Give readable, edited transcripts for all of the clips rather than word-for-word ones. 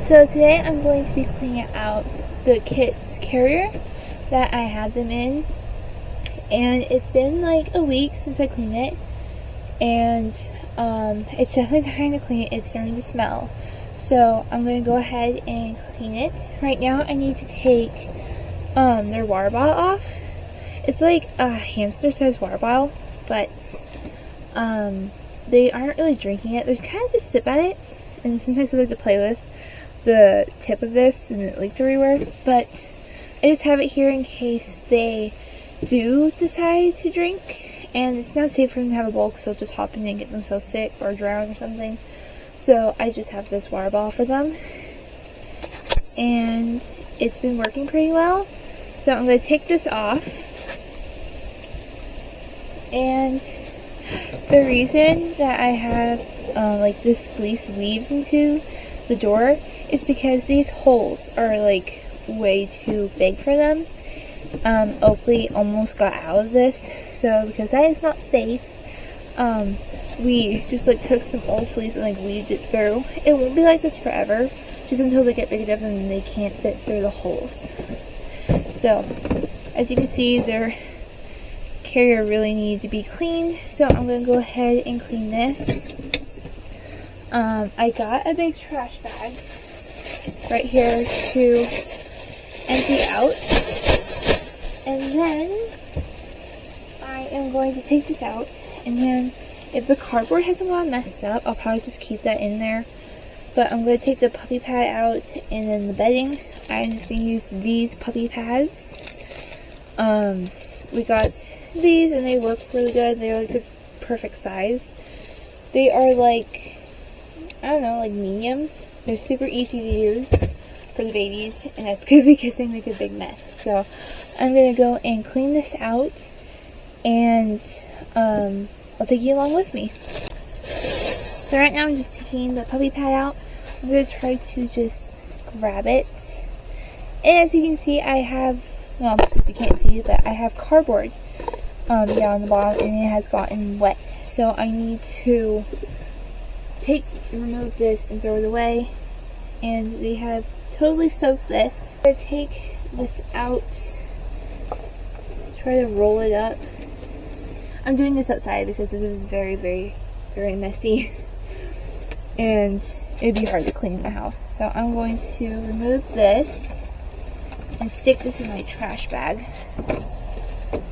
So today I'm going to be cleaning out the kit's carrier that I had them in, and it's been like a week since I cleaned it, and it's definitely time to clean it. It's starting to smell, so I'm going to go ahead and clean it. Right now I need to take their water bottle off. It's like a hamster sized water bottle, but they aren't really drinking it. They kind of just sip at it, and sometimes they like to play with the tip of this and it leaks everywhere, but I just have it here in case they do decide to drink, and it's not safe for them to have a bowl because they'll just hop in and get themselves sick or drown or something. So I just have this water bottle for them, and it's been working pretty well. So I'm going to take this off, and the reason that I have like this fleece weaved into the door is because these holes are like way too big for them. Oakley almost got out of this, so because that is not safe, we just like took some old fleece and like weaved it through. It won't be like this forever, just until they get big enough and they can't fit through the holes. So as you can see, their carrier really needs to be cleaned, so I'm going to go ahead and clean this. I got a big trash bag right here to empty out, and then I am going to take this out, and then if the cardboard hasn't gotten messed up, I'll probably just keep that in there. But I'm going to take the puppy pad out, and then the bedding, I'm just going to use these puppy pads. We got these and they work really good. They're like the perfect size. They are like, I don't know, like medium. They're super easy to use for the babies, and that's good because they make a big mess. So I'm going to go and clean this out, and I'll take you along with me. So right now I'm just taking the puppy pad out. I'm going to try to just grab it. And as you can see, I have, well, because you can't see, but I have cardboard down the bottom, and it has gotten wet. So I need to remove this and throw it away. And they have totally soaked this. I'm going to take this out, try to roll it up. I'm doing this outside because this is very, very, very messy. And it'd be hard to clean in the house. So I'm going to remove this and stick this in my trash bag.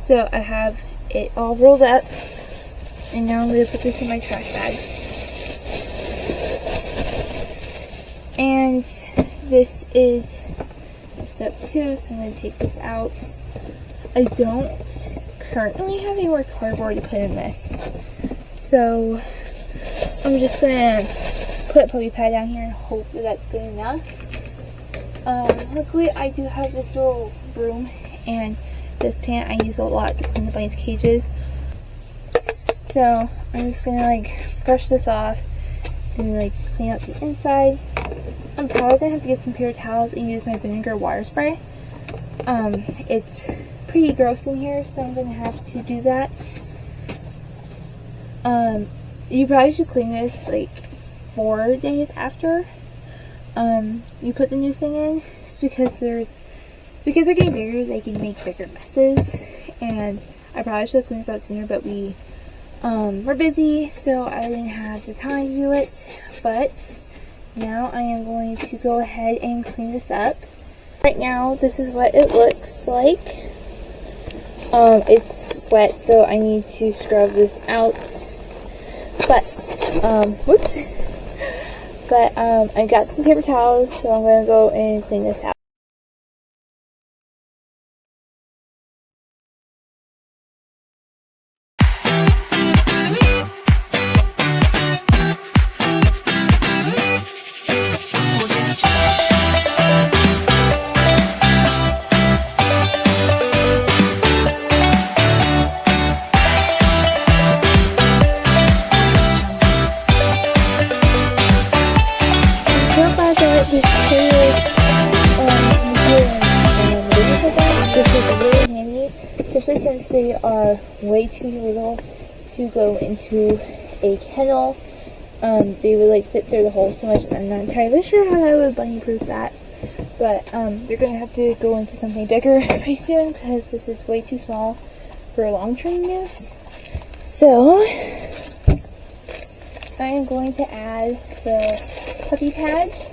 So I have it all rolled up, and now I'm going to put this in my trash bag. And this is step 2, so I'm going to take this out. I don't currently have any more cardboard to put in this, so I'm just going to put a puppy pad down here and hope that that's good enough. Luckily I do have this little broom and this pan I use a lot to clean the bunnies' cages. So I'm just gonna like brush this off and like clean up the inside. I'm probably gonna have to get some paper towels and use my vinegar water spray. It's pretty gross in here, so I'm gonna have to do that. You probably should clean this like 4 days after you put the new thing in, just because they're getting bigger, they can make bigger messes, and I probably should have cleaned this out sooner, but we were busy, so I didn't have the time to do it. But now I am going to go ahead and clean this up. Right now this is what it looks like. It's wet, so I need to scrub this out, but whoops. But I got some paper towels, so I'm going to go and clean this out. This is really handy, especially since they are way too little to go into a kennel, they would like fit through the hole so much. I'm not entirely sure how I would bunny proof that, but they're gonna have to go into something bigger pretty soon because this is way too small for long-term use. So I am going to add the puppy pads.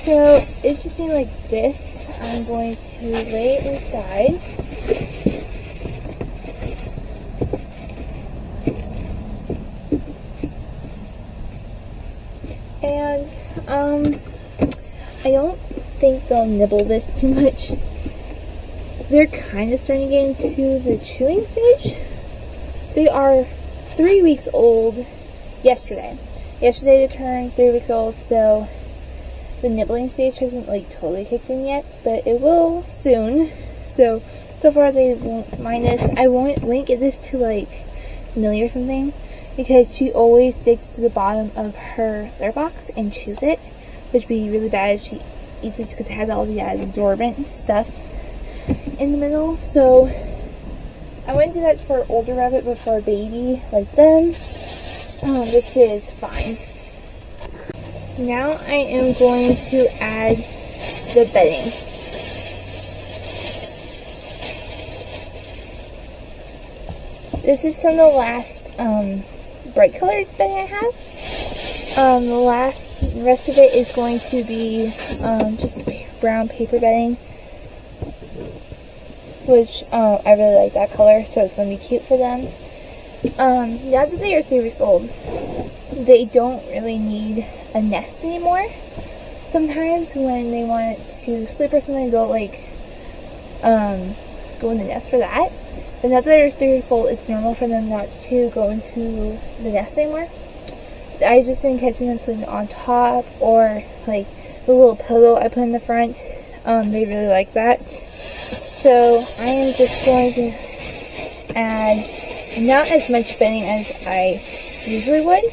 So it's just made like this. I'm going to lay it inside. And I don't think they'll nibble this too much. They're kind of starting to get into the chewing stage. They are 3 weeks old yesterday. Yesterday they turned 3 weeks old, so the nibbling stage hasn't like totally kicked in yet, but it will soon. So far they won't mind this. I won't get this to like Millie or something because she always digs to the bottom of her litter box and chews it, which would be really bad if she eats it because it has all the absorbent stuff in the middle. So I wouldn't do that for an older rabbit, but for a baby like them, this is fine. Now I am going to add the bedding. This is some of the last bright colored bedding I have. The rest of it is going to be just brown paper bedding, which I really like that color, so it's going to be cute for them. Now that they are 3 weeks old, they don't really need a nest anymore. Sometimes when they want to sleep or something, they'll like go in the nest for that. But now that they're 3 weeks old, it's normal for them not to go into the nest anymore. I've just been catching them sleeping on top, or like the little pillow I put in the front. They really like that. So I am just going to add not as much bedding as I usually would,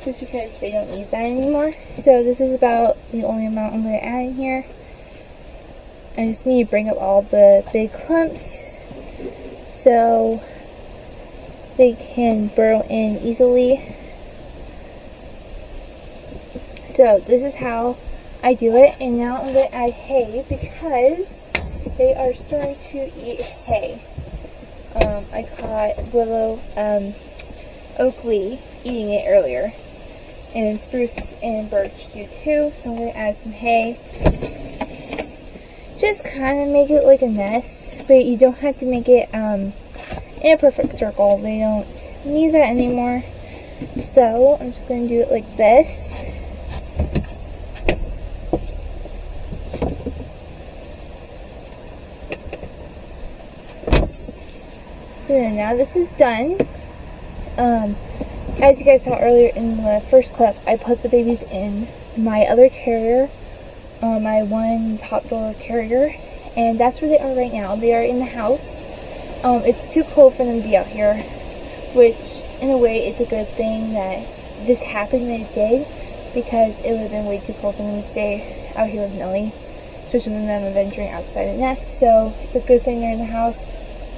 just because they don't need that anymore. So this is about the only amount I'm going to add in here. I just need to bring up all the big clumps so they can burrow in easily. So this is how I do it, and now I'm going to add hay because they are starting to eat hay. I caught Willow Oakley eating it earlier, and Spruce and Birch do too, so I'm going to add some hay. Just kind of make it like a nest, but you don't have to make it in a perfect circle. They don't need that anymore. So I'm just going to do it like this. So now this is done. As you guys saw earlier in the first clip, I put the babies in my other carrier, my one top door carrier, and that's where they are right now. They are in the house. It's too cold for them to be out here, which in a way it's a good thing that this happened when it did, because it would have been way too cold for them to stay out here with Millie, especially with them venturing outside the nest. So it's a good thing they're in the house.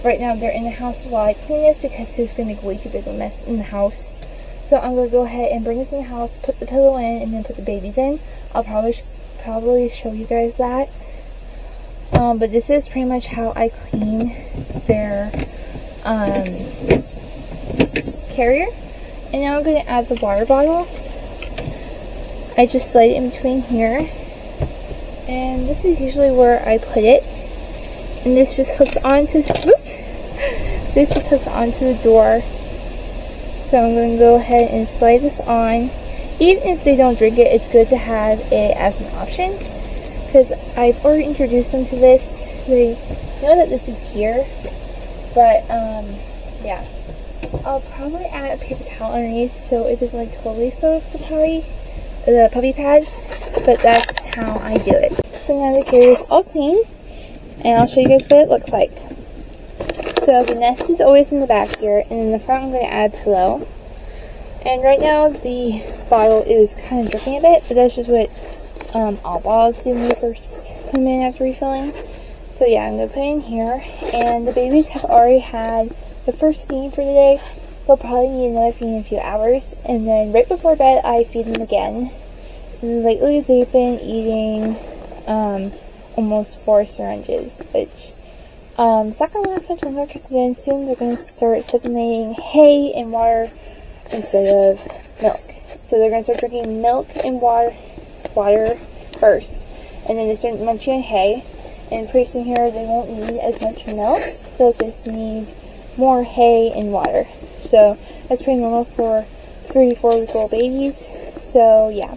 Right now they're in the house while I clean this because it's going to make way too big of a mess in the house. So I'm going to go ahead and bring this in the house, put the pillow in, and then put the babies in. I'll probably show you guys that. But this is pretty much how I clean their carrier. And now I'm going to add the water bottle. I just slide it in between here. And this is usually where I put it. And this just hooks onto, this just hooks onto the door. So I'm going to go ahead and slide this on. Even if they don't drink it, it's good to have it as an option, because I've already introduced them to this. They know that this is here, but yeah. I'll probably add a paper towel underneath so it doesn't like totally soak the puppy pad, but that's how I do it. So now the carrier is all clean, and I'll show you guys what it looks like. So the nest is always in the back here, and in the front I'm going to add a pillow. And right now the bottle is kind of dripping a bit, but that's just what all bottles do when you first come in after refilling. So yeah, I'm going to put it in here. And the babies have already had the first feeding for the day. They'll probably need another feeding in a few hours. And then right before bed, I feed them again. And lately, they've been eating almost 4 syringes, which it's not going to last much longer because then soon they're going to start supplementing hay and water instead of milk. So they're going to start drinking milk and water first. And then they start munching on hay. And pretty soon here, they won't need as much milk. They'll just need more hay and water. So that's pretty normal for 3 to 4 week old babies. So yeah,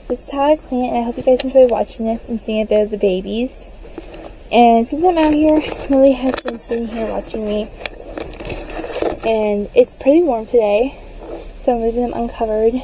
this is how I clean it. And I hope you guys enjoy watching this and seeing a bit of the babies. And since I'm out here, Millie has been sitting here watching me. And it's pretty warm today, so I'm leaving them uncovered.